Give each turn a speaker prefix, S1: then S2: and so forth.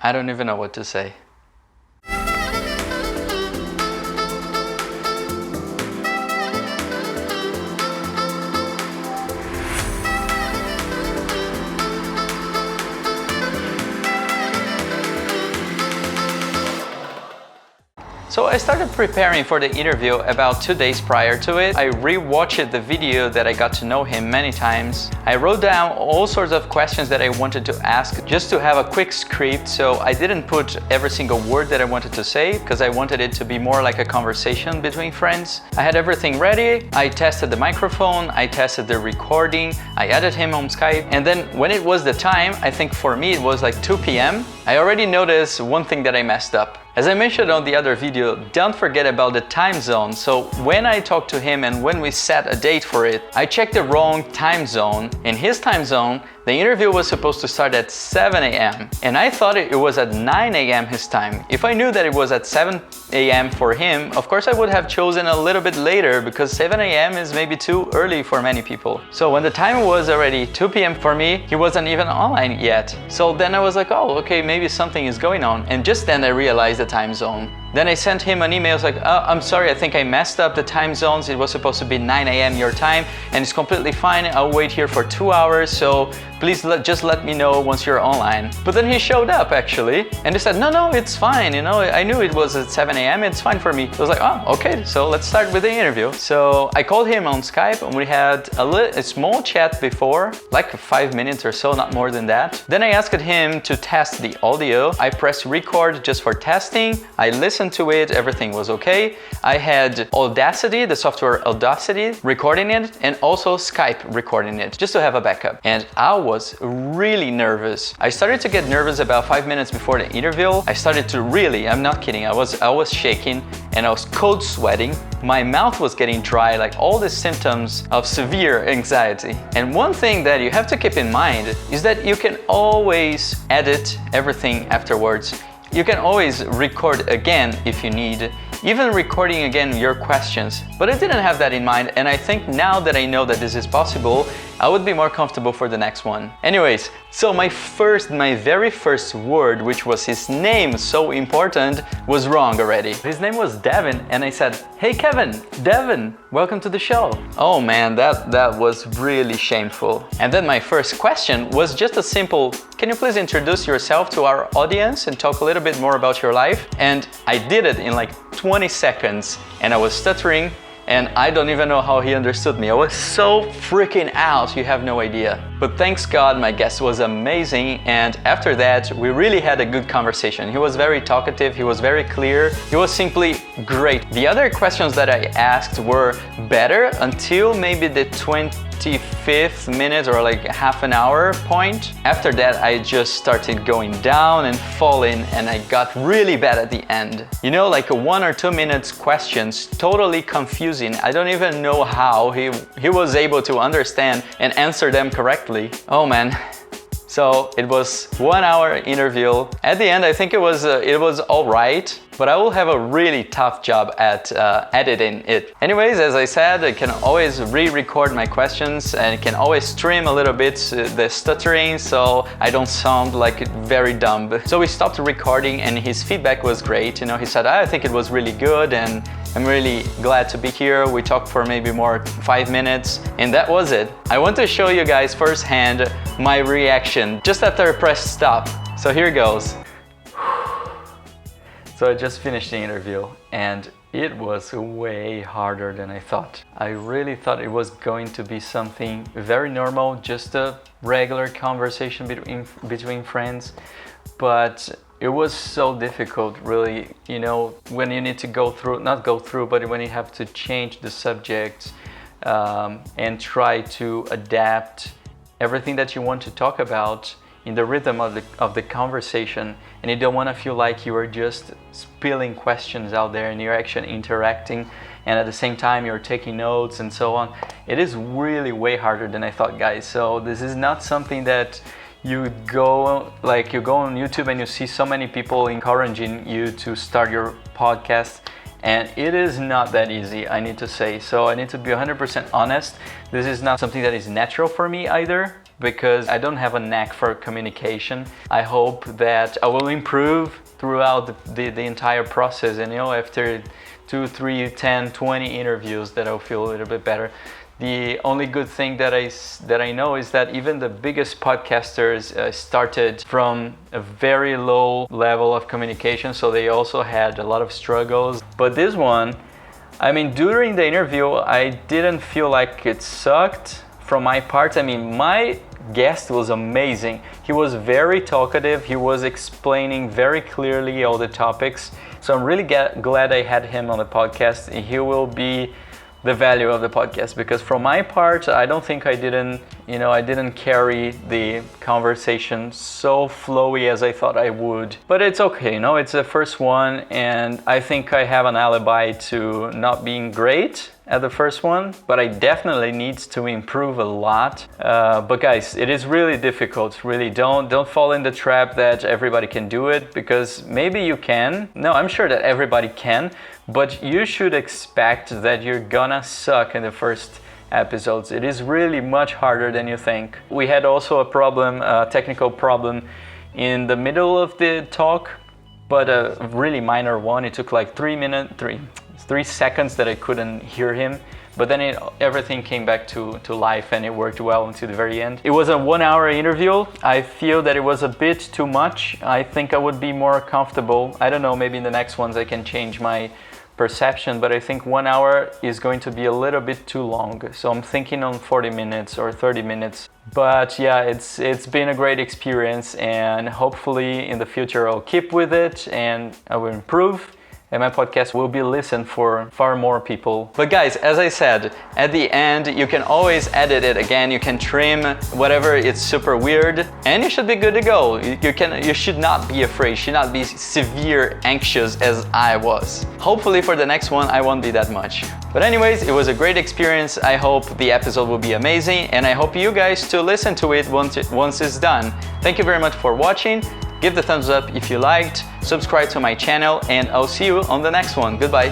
S1: I don't even know what to say. So I started preparing for the interview about 2 days prior to it. I rewatched the video that I got to know him many times. I wrote down all sorts of questions that I wanted to ask just to have a quick script, so I didn't put every single word that I wanted to say because I wanted it to be more like a conversation between friends. I had everything ready. I tested the microphone, I tested the recording, I added him on Skype, and then when it was the time, I think for me it was like 2 p.m., I already noticed one thing that I messed up. As I mentioned on the other video, don't forget about the time zone. So when I talked to him and when we set a date for it, I checked the wrong time zone. In his time zone, the interview was supposed to start at 7 a.m. and I thought it was at 9 a.m. his time. If I knew that it was at 7 a.m. for him, of course I would have chosen a little bit later because 7 a.m. is maybe too early for many people. So when the time was already 2 p.m. for me, he wasn't even online yet. So then I was like, oh, okay, maybe something is going on. And just then I realized the time zone. Then I sent him an email, I was like, oh, I'm sorry, I think I messed up the time zones. It was supposed to be 9 a.m. your time, and it's completely fine. I'll wait here for 2 hours, so please just let me know once you're online. But then he showed up actually, and he said, no, it's fine, you know, I knew it was at 7 a.m., it's fine for me. I was like, oh, okay, so let's start with the interview. So I called him on Skype, and we had a small chat before, like 5 minutes or so, not more than that. Then I asked him to test the audio. I pressed record just for testing. I listened to it, everything was okay. I had Audacity, the software Audacity, recording it, and also Skype recording it, just to have a backup. And I was really nervous. I started to get nervous about 5 minutes before the interview. I started to really, I'm not kidding, I was shaking and I was cold sweating. My mouth was getting dry, like all the symptoms of severe anxiety. And one thing that you have to keep in mind is that you can always edit everything afterwards. You can always record again if you need, even recording again your questions. But I didn't have that in mind, and I think now that I know that this is possible, I would be more comfortable for the next one. Anyways, so my very first word, which was his name, so important, was wrong already. His name was Devin, and I said, hey Kevin, Devin, welcome to the show. Oh man, that was really shameful. And then my first question was just a simple, can you please introduce yourself to our audience and talk a little bit more about your life? And I did it in like 20 seconds, and I was stuttering, and I don't even know how he understood me. I was so freaking out, you have no idea. But thanks God, my guest was amazing, and after that, we really had a good conversation. He was very talkative, he was very clear, he was simply great. The other questions that I asked were better until maybe the 25th minute or like half an hour point. After that, I just started going down and falling, and I got really bad at the end. You know, like 1 or 2 minutes questions, totally confusing. I don't even know how he was able to understand and answer them correctly. Oh man. So it was 1 hour interview. At the end, I think it was all right, but I will have a really tough job at editing it. Anyways, as I said, I can always re-record my questions, and I can always trim a little bit the stuttering so I don't sound like very dumb. So we stopped recording, and his feedback was great. You know, he said, I think it was really good, and I'm really glad to be here. We talked for maybe more 5 minutes, and that was it. I want to show you guys firsthand my reaction just after I pressed stop. So here goes. So I just finished the interview, and it was way harder than I thought. I really thought it was going to be something very normal, just a regular conversation between friends, but it was so difficult, really, you know, when you need to but when you have to change the subject and try to adapt everything that you want to talk about in the rhythm of the conversation, and you don't want to feel like you are just spilling questions out there and you're actually interacting, and at the same time you're taking notes and so on. It is really way harder than I thought, guys. So this is not something that you go on YouTube and you see so many people encouraging you to start your podcast, and it is not that easy, I need to say. So I need to be 100% honest. This is not something that is natural for me either. because I don't have a knack for communication. I hope that I will improve throughout the entire process, and after 2, 3, 10, 20 interviews that I'll feel a little bit better. The only good thing that I know is that even the biggest podcasters started from a very low level of communication, so they also had a lot of struggles. But this one, I mean, during the interview, I didn't feel like it sucked from my part. I mean, my guest was amazing. He was very talkative. He was explaining very clearly all the topics. So I'm really glad I had him on the podcast. He will be the value of the podcast, because from my part, I don't think I didn't carry the conversation so flowy as I thought I would. But it's okay, it's the first one, and I think I have an alibi to not being great at the first one, but I definitely need to improve a lot. But guys, it is really difficult. Really, don't fall in the trap that everybody can do it, because maybe you can. No, I'm sure that everybody can, but you should expect that you're gonna suck in the first episodes. It is really much harder than you think. We had also a technical problem in the middle of the talk, but a really minor one. It took like 3 seconds that I couldn't hear him, but then everything came back to life, and it worked well until the very end. It was a 1-hour interview. I feel that it was a bit too much. I think I would be more comfortable. I don't know, maybe in the next ones I can change my perception, but I think 1 hour is going to be a little bit too long. So I'm thinking on 40 minutes or 30 minutes. But yeah, it's been a great experience, and hopefully in the future I'll keep with it and I will improve, and my podcast will be listened for far more people. But guys, as I said, at the end, you can always edit it again. You can trim whatever it's super weird, and you should be good to go. You should not be afraid, you should not be severe anxious as I was. Hopefully for the next one, I won't be that much. But anyways, it was a great experience. I hope the episode will be amazing, and I hope you guys to listen to it once it's done. Thank you very much for watching. Give the thumbs up if you liked, subscribe to my channel, and I'll see you on the next one. Goodbye.